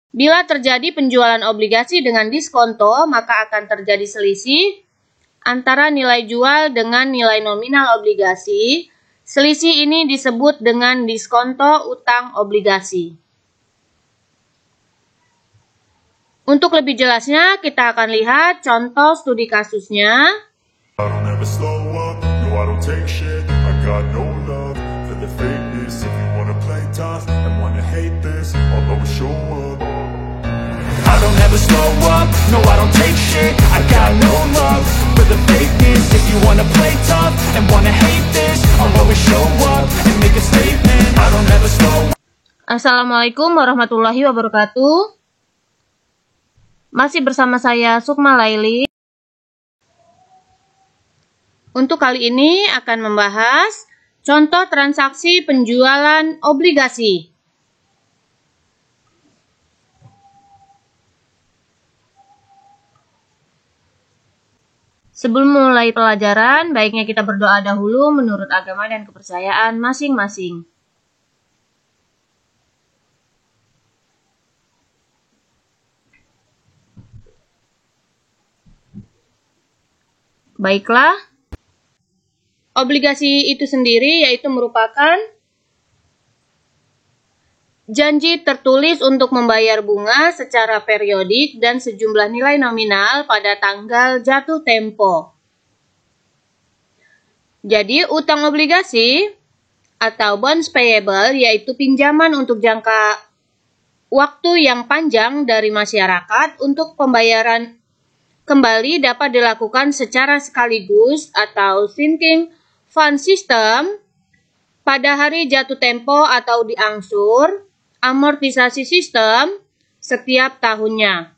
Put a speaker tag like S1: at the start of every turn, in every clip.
S1: Bila terjadi penjualan obligasi dengan diskonto, maka akan terjadi selisih antara nilai jual dengan nilai nominal obligasi. Selisih ini disebut dengan diskonto utang obligasi. Untuk lebih jelasnya, kita akan lihat contoh studi kasusnya. Assalamualaikum warahmatullahi wabarakatuh. Masih bersama saya Sukma Laili. Untuk kali ini akan membahas contoh transaksi penjualan obligasi. Sebelum mulai pelajaran, baiknya kita berdoa dahulu menurut agama dan kepercayaan masing-masing. Baiklah, obligasi itu sendiri yaitu merupakan janji tertulis untuk membayar bunga secara periodik dan sejumlah nilai nominal pada tanggal jatuh tempo. Jadi, utang obligasi atau bonds payable yaitu pinjaman untuk jangka waktu yang panjang dari masyarakat untuk pembayaran kembali dapat dilakukan secara sekaligus atau sinking fund system pada hari jatuh tempo atau diangsur amortisasi sistem setiap tahunnya.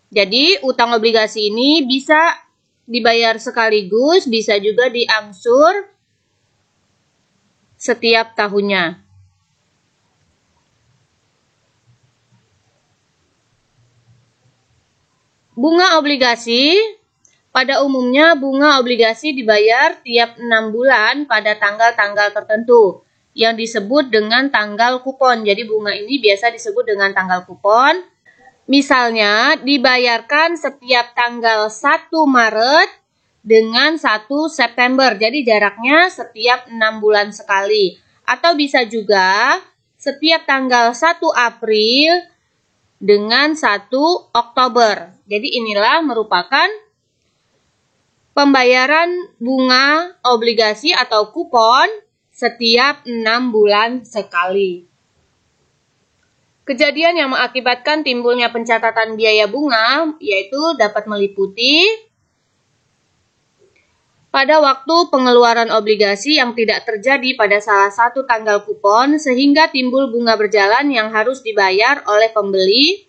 S1: Jadi, utang obligasi ini bisa dibayar sekaligus, bisa juga diangsur setiap tahunnya. Bunga obligasi, pada umumnya bunga obligasi dibayar tiap 6 bulan pada tanggal-tanggal tertentu yang disebut dengan tanggal kupon. Jadi bunga ini biasa disebut dengan tanggal kupon. Misalnya dibayarkan setiap tanggal 1 Maret dengan 1 September. Jadi jaraknya setiap 6 bulan sekali. Atau bisa juga setiap tanggal 1 April dengan 1 Oktober. Jadi inilah merupakan pembayaran bunga obligasi atau kupon setiap 6 bulan sekali. Kejadian yang mengakibatkan timbulnya pencatatan biaya bunga yaitu dapat meliputi pada waktu pengeluaran obligasi yang tidak terjadi pada salah satu tanggal kupon sehingga timbul bunga berjalan yang harus dibayar oleh pembeli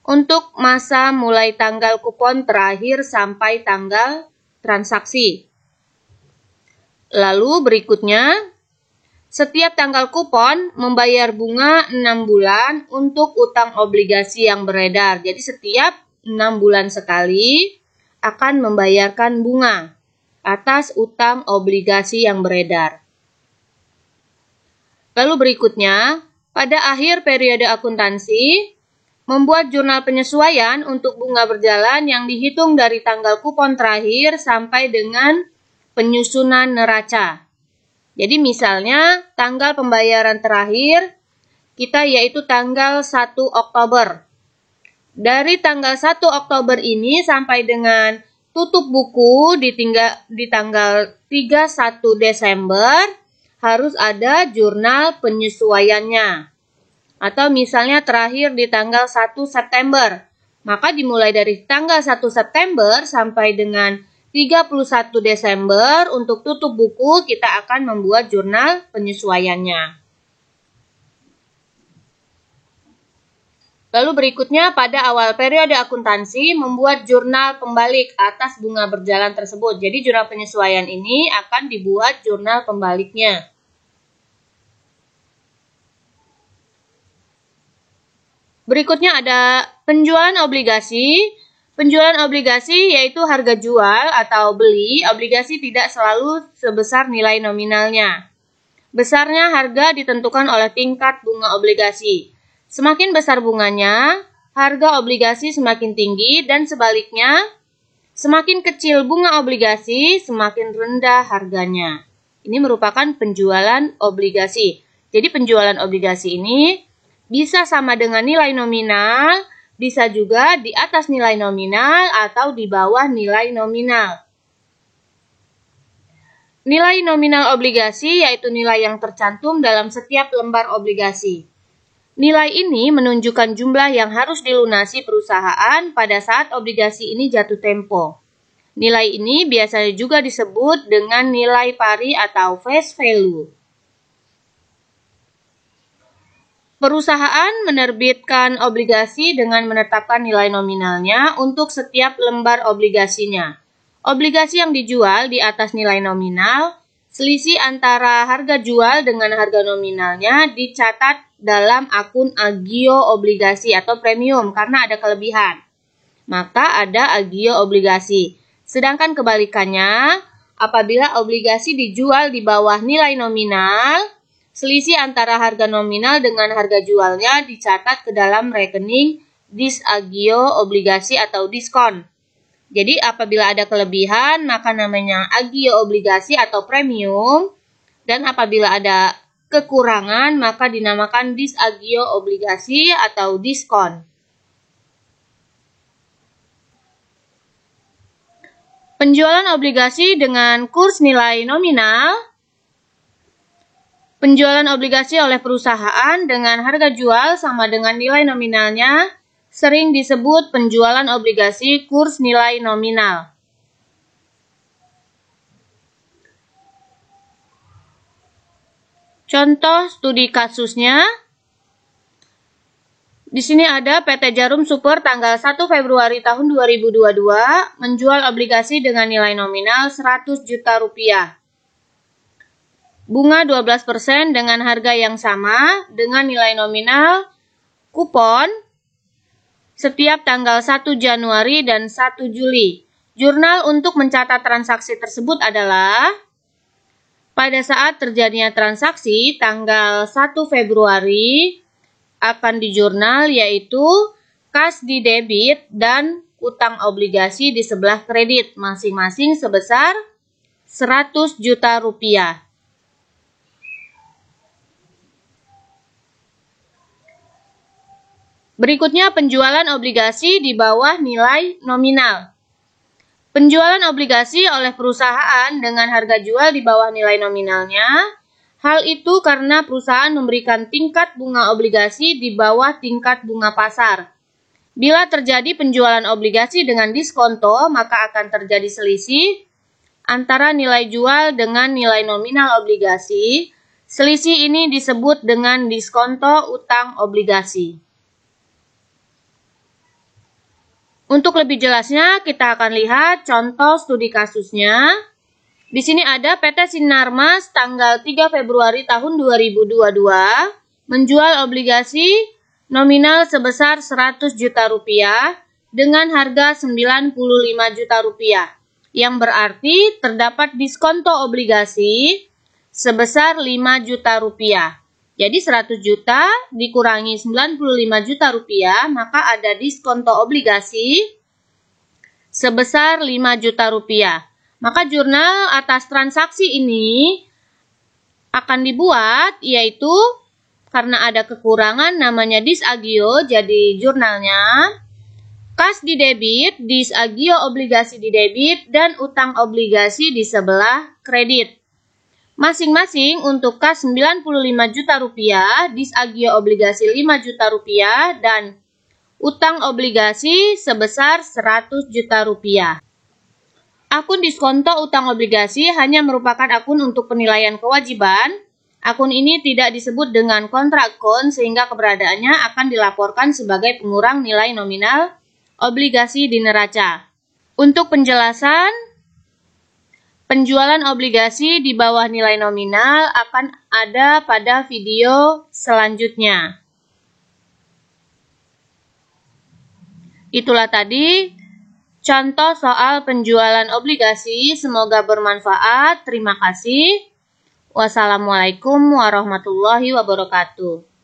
S1: untuk masa mulai tanggal kupon terakhir sampai tanggal transaksi. Lalu berikutnya, setiap tanggal kupon membayar bunga 6 bulan untuk utang obligasi yang beredar. Jadi setiap 6 bulan sekali akan membayarkan bunga atas utang obligasi yang beredar. Lalu berikutnya, pada akhir periode akuntansi, membuat jurnal penyesuaian untuk bunga berjalan yang dihitung dari tanggal kupon terakhir sampai dengan penyusunan neraca. Jadi misalnya tanggal pembayaran terakhir kita yaitu tanggal 1 Oktober. Dari tanggal 1 Oktober ini sampai dengan tutup buku di tanggal 31 Desember harus ada jurnal penyesuaiannya. Atau misalnya terakhir di tanggal 1 September. Maka dimulai dari tanggal 1 September sampai dengan 31 Desember untuk tutup buku kita akan membuat jurnal penyesuaiannya. Lalu berikutnya pada awal periode akuntansi membuat jurnal pembalik atas bunga berjalan tersebut. Jadi jurnal penyesuaian ini akan dibuat jurnal pembaliknya. Berikutnya ada penjualan obligasi. Penjualan obligasi yaitu harga jual atau beli obligasi tidak selalu sebesar nilai nominalnya. Besarnya harga ditentukan oleh tingkat bunga obligasi. Semakin besar bunganya, harga obligasi semakin tinggi dan sebaliknya, semakin kecil bunga obligasi, semakin rendah harganya. Ini merupakan penjualan obligasi. Jadi penjualan obligasi ini bisa sama dengan nilai nominal, bisa juga di atas nilai nominal atau di bawah nilai nominal. Nilai nominal obligasi yaitu nilai yang tercantum dalam setiap lembar obligasi. Nilai ini menunjukkan jumlah yang harus dilunasi perusahaan pada saat obligasi ini jatuh tempo. Nilai ini biasanya juga disebut dengan nilai pari atau face value. Perusahaan menerbitkan obligasi dengan menetapkan nilai nominalnya untuk setiap lembar obligasinya. Obligasi yang dijual di atas nilai nominal, selisih antara harga jual dengan harga nominalnya dicatat dalam akun agio obligasi atau premium karena ada kelebihan. Maka ada agio obligasi. Sedangkan kebalikannya, apabila obligasi dijual di bawah nilai nominal, selisih antara harga nominal dengan harga jualnya dicatat ke dalam rekening disagio obligasi atau diskon. Jadi apabila ada kelebihan, maka namanya agio obligasi atau premium. Dan apabila ada kekurangan, maka dinamakan disagio obligasi atau diskon. Penjualan obligasi dengan kurs nilai nominal. Penjualan obligasi oleh perusahaan dengan harga jual sama dengan nilai nominalnya sering disebut penjualan obligasi kurs nilai nominal. Contoh studi kasusnya. Di sini ada PT Djarum Super tanggal 1 Februari tahun 2022 menjual obligasi dengan nilai nominal 100 juta rupiah. Bunga 12% dengan harga yang sama dengan nilai nominal kupon setiap tanggal 1 Januari dan 1 Juli. Jurnal untuk mencatat transaksi tersebut adalah pada saat terjadinya transaksi tanggal 1 Februari akan dijurnal yaitu kas di debit dan utang obligasi di sebelah kredit masing-masing sebesar 100 juta rupiah. Berikutnya penjualan obligasi di bawah nilai nominal. Penjualan obligasi oleh perusahaan dengan harga jual di bawah nilai nominalnya. Hal itu karena perusahaan memberikan tingkat bunga obligasi di bawah tingkat bunga pasar. Bila terjadi penjualan obligasi dengan diskonto, maka akan terjadi selisih antara nilai jual dengan nilai nominal obligasi. Selisih ini disebut dengan diskonto utang obligasi. Untuk lebih jelasnya, kita akan lihat contoh studi kasusnya. Di sini ada PT Sinarmas tanggal 3 Februari tahun 2022 menjual obligasi nominal sebesar 100 juta rupiah dengan harga 95 juta rupiah, yang berarti terdapat diskonto obligasi sebesar 5 juta rupiah. Jadi 100 juta dikurangi 95 juta rupiah, maka ada diskonto obligasi sebesar 5 juta rupiah. Maka jurnal atas transaksi ini akan dibuat, yaitu karena ada kekurangan namanya disagio, jadi jurnalnya kas di debit, disagio obligasi di debit, dan utang obligasi di sebelah kredit. Masing-masing untuk kas 95 juta rupiah, disagio obligasi 5 juta rupiah, dan utang obligasi sebesar 100 juta rupiah. Akun diskonto utang obligasi hanya merupakan akun untuk penilaian kewajiban. Akun ini tidak disebut dengan kontrak akun sehingga keberadaannya akan dilaporkan sebagai pengurang nilai nominal obligasi di neraca. Untuk penjelasan, penjualan obligasi di bawah nilai nominal akan ada pada video selanjutnya. Itulah tadi contoh soal penjualan obligasi. Semoga bermanfaat. Terima kasih. Wassalamualaikum warahmatullahi wabarakatuh.